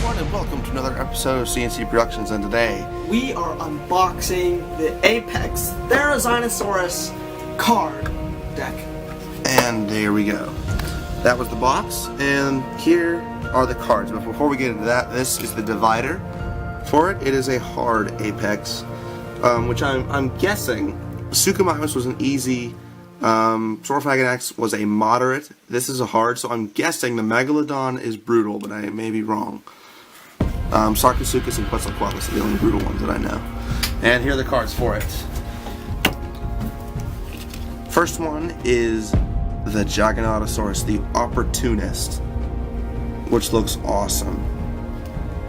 everyone, and welcome to another episode of CNC Productions, and today we are unboxing the Apex Therizinosaurus card deck. And there we go. That was the box, and here are the cards. But before we get into that, this is the divider for it. It is a hard Apex, which I'm guessing Suchomimus was an easy, Saurophagonax was a moderate. This is a hard, so I'm guessing the Megalodon is brutal, but I may be wrong. Sarcosuchus and Quetzalcoatlus are the only brutal ones that I know. And here are the cards for it. First one is the Gigantoraptor, the Opportunist, which looks awesome.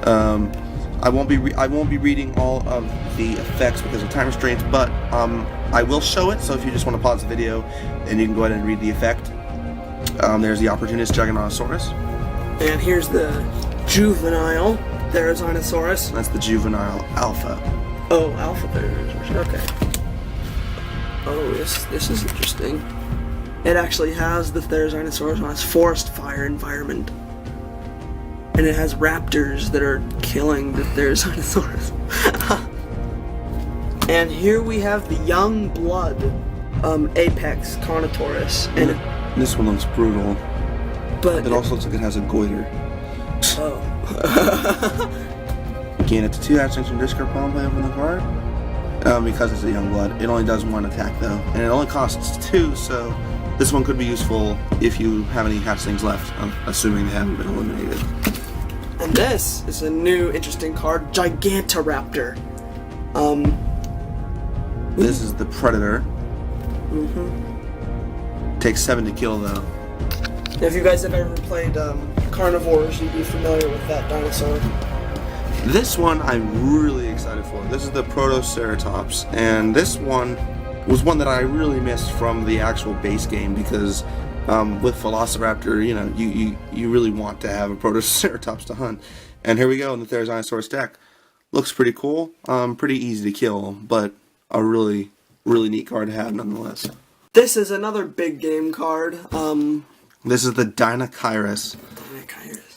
I won't be reading all of the effects because of time restraints, but I will show it. So if you just want to pause the video, and you can go ahead and read the effect. There's the Opportunist Gigantoraptor. And here's the juvenile Therizinosaurus. That's the juvenile alpha. Oh, alpha Therizinosaurus. Okay. Oh, this is interesting. It actually has the Therizinosaurus on its forest fire environment. And it has raptors that are killing the Therizinosaurus. And here we have the young blood Apex Carnotaurus. And this one looks brutal. But it also looks like it has a goiter. Oh. Gain it to 2 hatchlings from discard palm play open the card. Because it's a young blood. It only does 1 attack though. And it only costs 2, so this one could be useful if you have any hatchlings left, assuming they haven't been eliminated. And this is a new interesting card, Gigantoraptor. This is the Predator. Mm-hmm. Takes 7 to kill though. If you guys have ever played Carnivores, you'd be familiar with that dinosaur. This one I'm really excited for. This is the Protoceratops, and this one was one that I really missed from the actual base game because with Velociraptor, you know, you really want to have a Protoceratops to hunt. And here we go in the Therizinosaurus deck. Looks pretty cool. Pretty easy to kill, but a really neat card to have nonetheless. This is another big game card. This is the Dinokairos.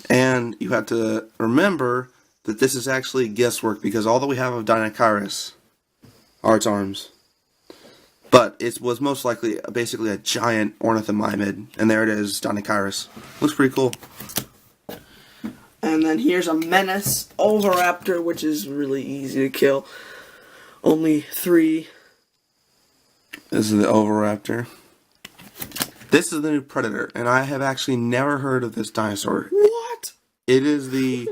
And you have to remember that this is actually guesswork because all that we have of Dinokairos are its arms. But it was most likely basically a giant ornithomimid, and there it is, Dinokairos. Looks pretty cool. And then here's a Menace Oviraptor, which is really easy to kill. Only 3. This is the Oviraptor. This is the new Predator, and I have actually never heard of this dinosaur. What? It is the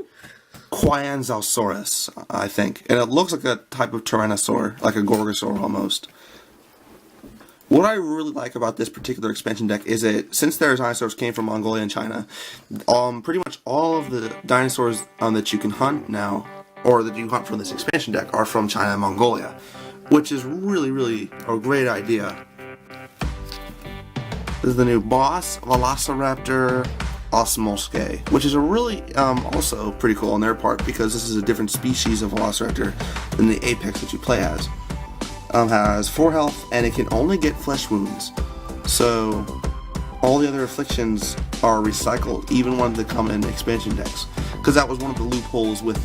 Quianzalsaurus, I think. And it looks like a type of Tyrannosaur, like a Gorgosaur almost. What I really like about this particular expansion deck is that since Therizinosaurs came from Mongolia and China, pretty much all of the dinosaurs that you can hunt now, or that you can hunt from this expansion deck, are from China and Mongolia, which is really a great idea. This is the new boss, Velociraptor Osmolske, which is a really also pretty cool on their part because this is a different species of Velociraptor than the Apex that you play as. Has 4 health and it can only get flesh wounds, so all the other afflictions are recycled, even ones that come in expansion decks. Because that was one of the loopholes with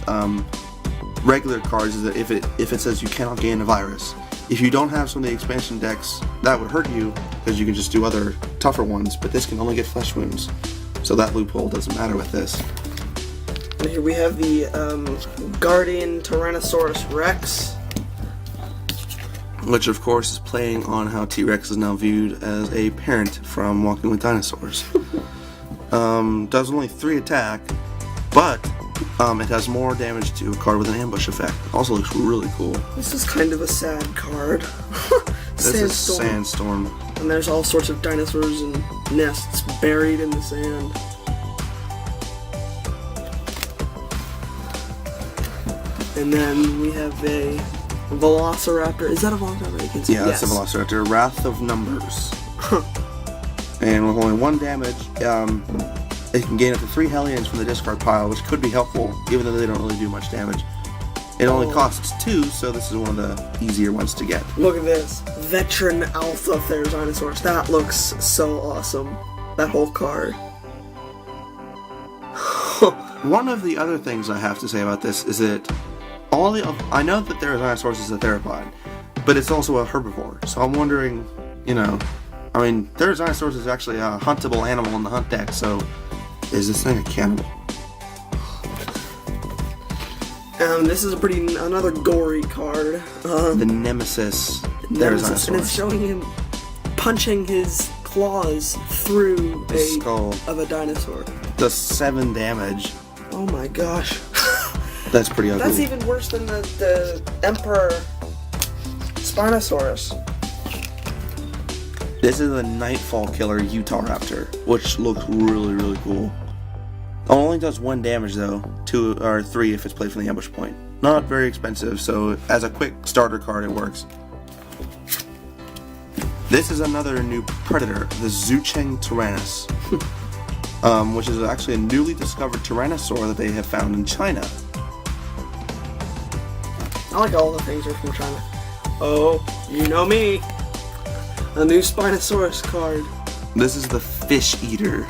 regular cards, is that if it says you cannot gain a virus, if you don't have some of the expansion decks, that would hurt you because you can just do other tougher ones. But this can only get flesh wounds, so that loophole doesn't matter with this. And here we have the Guardian Tyrannosaurus Rex, which of course is playing on how T-Rex is now viewed as a parent from Walking with Dinosaurs. Does only 3 attack, but it has more damage to a card with an ambush effect. Also looks really cool. This is kind of a sad card. This is Sandstorm. And there's all sorts of dinosaurs and nests buried in the sand. And then we have a Velociraptor. Is that a Velociraptor? Yeah, that's a Velociraptor. Wrath of Numbers. And with only 1 damage, it can gain up to 3 Hellions from the discard pile, which could be helpful, even though they don't really do much damage. It only costs 2, so this is one of the easier ones to get. Look at this. Veteran Alpha Therizinosaurus. That looks so awesome. That whole card. one of the other things I have to say about this is that I know that Therizinosaurus is a theropod, but it's also a herbivore. So I'm wondering, Therizinosaurus is actually a huntable animal in the hunt deck, so is this thing a cannibal? This is another gory card. The Nemesis Therizinosaurus. And it's showing him punching his claws through the skull of a dinosaur. Does 7 damage. Oh my gosh. That's pretty ugly. That's even worse than the Emperor Spinosaurus. This is the Nightfall Killer Gigantoraptor, which looks really, really cool. It only does 1 damage though, 2 or 3 if it's played from the ambush point. Not very expensive, so as a quick starter card it works. This is another new predator, the Zucheng Tyrannus, which is actually a newly discovered tyrannosaur that they have found in China. I like all the things are from China. Oh, you know me. A new Spinosaurus card. This is the Fish Eater.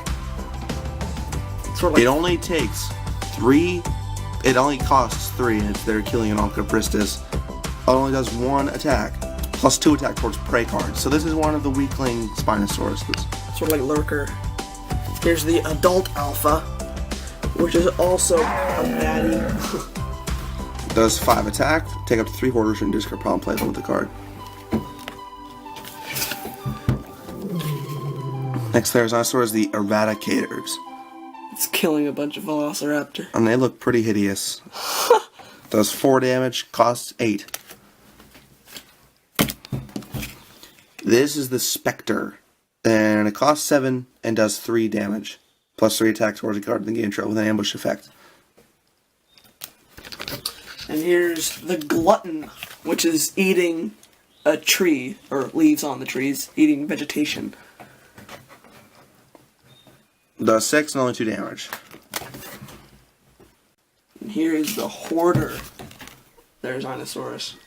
Sort of like It only takes 3. It only costs 3, and it's their Achillean Onchopristis. It only does 1 attack, plus 2 attack towards prey cards. So this is one of the weakling Spinosauruses. Sort of like Lurker. Here's the Adult Alpha, which is also a baddie. Does 5 attack, take up to 3 hoarders and discard pile and play them with the card. Next Therizinosaur is the Eradicators. It's killing a bunch of Velociraptor. And they look pretty hideous. Does 4 damage, costs 8. This is the Spectre. And it costs 7 and does 3 damage. Plus 3 attack towards a card in the game trail with an ambush effect. And here's the Glutton, which is eating a tree, or leaves on the trees, eating vegetation. Does 6 and only 2 damage. And here is the Hoarder. There's Therizinosaurus.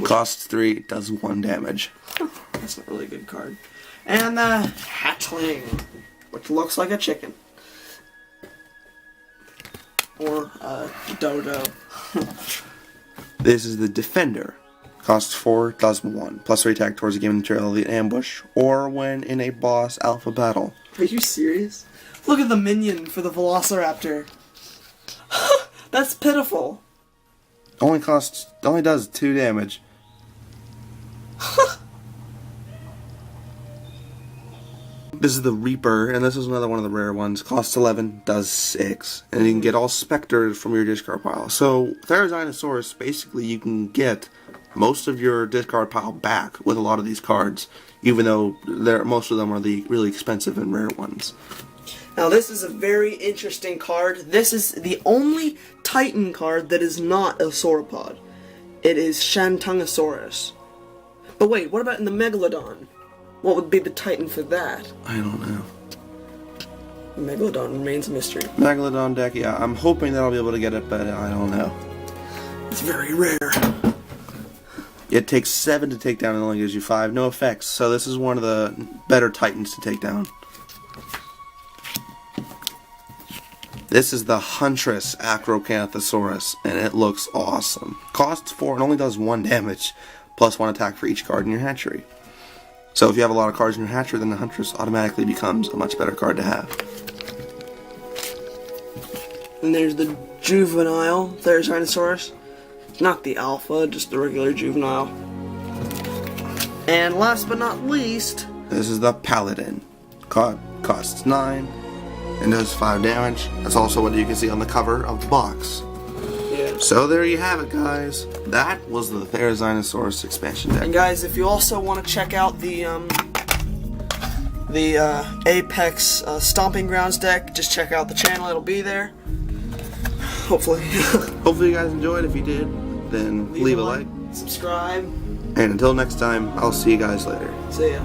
Costs 3, does 1 damage. That's a really good card. And the Hatchling, which looks like a chicken. Or a dodo. This is the Defender. Costs 4, does 1. Plus 3 attack towards a game in the trail of the ambush, or when in a boss alpha battle. Are you serious? Look at the minion for the Velociraptor. That's pitiful. Only does 2 damage. This is the Reaper, and this is another one of the rare ones. Costs 11, does 6. And you can get all Spectres from your discard pile. So, Therizinosaurus, basically you can get most of your discard pile back with a lot of these cards. Even though most of them are the really expensive and rare ones. Now this is a very interesting card. This is the only Titan card that is not a sauropod. It is Shantungosaurus. But wait, what about in the Megalodon? What would be the Titan for that? I don't know. Megalodon remains a mystery. Megalodon deck, yeah. I'm hoping that I'll be able to get it, but I don't know. It's very rare. It takes 7 to take down and only gives you 5. No effects, so this is one of the better Titans to take down. This is the Huntress Acrocanthosaurus, and it looks awesome. Costs 4 and only does 1 damage, plus 1 attack for each card in your hatchery. So if you have a lot of cards in your hatchery, then the Huntress automatically becomes a much better card to have. And there's the juvenile Therizinosaurus. Not the alpha, just the regular juvenile. And last but not least, this is the Paladin. Costs 9 and does 5 damage. That's also what you can see on the cover of the box. yeah. So there you have it, guys. That was the Therizinosaurus expansion deck. And guys, if you also want to check out the Apex Stomping Grounds deck, just check out the channel. It'll be there. Hopefully. Hopefully you guys enjoyed. If you did, then leave a like. Subscribe. And until next time, I'll see you guys later. See ya.